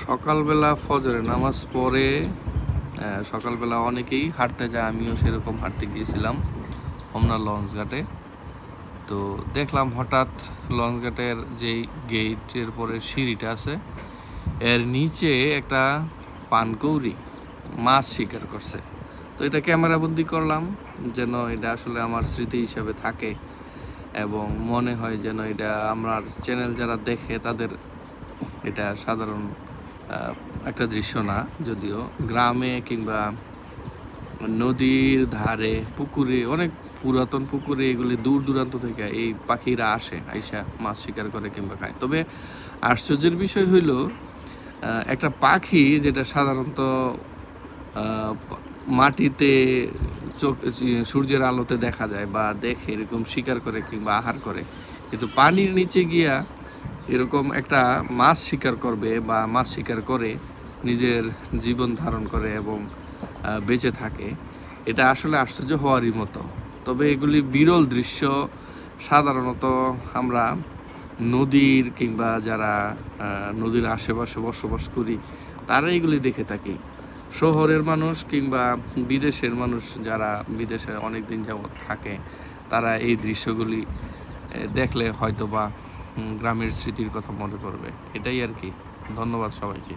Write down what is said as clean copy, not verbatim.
সকালবেলা ফজরের নামাজ পড়ে সকালবেলা অনেকেই হাঁটতে যায়, আমিও সেরকম হাঁটতে গিয়েছিলাম হোমনা লঞ্চ ঘাটে। তো দেখলাম হঠাৎ লঞ্চ ঘাটের যেই গেটের পরে সিঁড়িটা আছে এর নিচে একটা পানকৌড়ি মাছ শিকার করছে। তো এটা ক্যামেরাবন্দি করলাম যেন এটা আসলে আমার স্মৃতি হিসাবে থাকে এবং মনে হয় যেন এটা আমার চ্যানেল যারা দেখে তাদের এটা সাধারণ একটা দৃশ্য না, যদিও গ্রামে কিংবা নদীর ধারে পুকুরে, অনেক পুরাতন পুকুরে এগুলি দূর দূরান্ত থেকে এই পাখিরা আসে, আইসা মাছ শিকার করে কিংবা খায়। তবে আশ্চর্যের বিষয় হইল একটা পাখি যেটা সাধারণত মাটিতে চোখ সূর্যের আলোতে দেখা যায় বা দেখে এরকম শিকার করে কিংবা আহার করে, কিন্তু পানির নিচে গিয়া এরকম একটা মাছ শিকার করবে বা মাছ শিকার করে নিজের জীবন ধারণ করে এবং বেঁচে থাকে, এটা আসলে আশ্চর্য হওয়ারই মতো। তবে এগুলি বিরল দৃশ্য। সাধারণত আমরা নদীর কিংবা যারা নদীর আশেপাশে বসবাস করি তারা এগুলি দেখে থাকি। শহরের মানুষ কিংবা বিদেশের মানুষ যারা বিদেশে অনেক দিন যাবৎ থাকে তারা এই দৃশ্যগুলি দেখলে হয়তো বা গ্রামের স্মৃতির কথা মনে পড়বে। এটাই আর কি। ধন্যবাদ সবাইকে।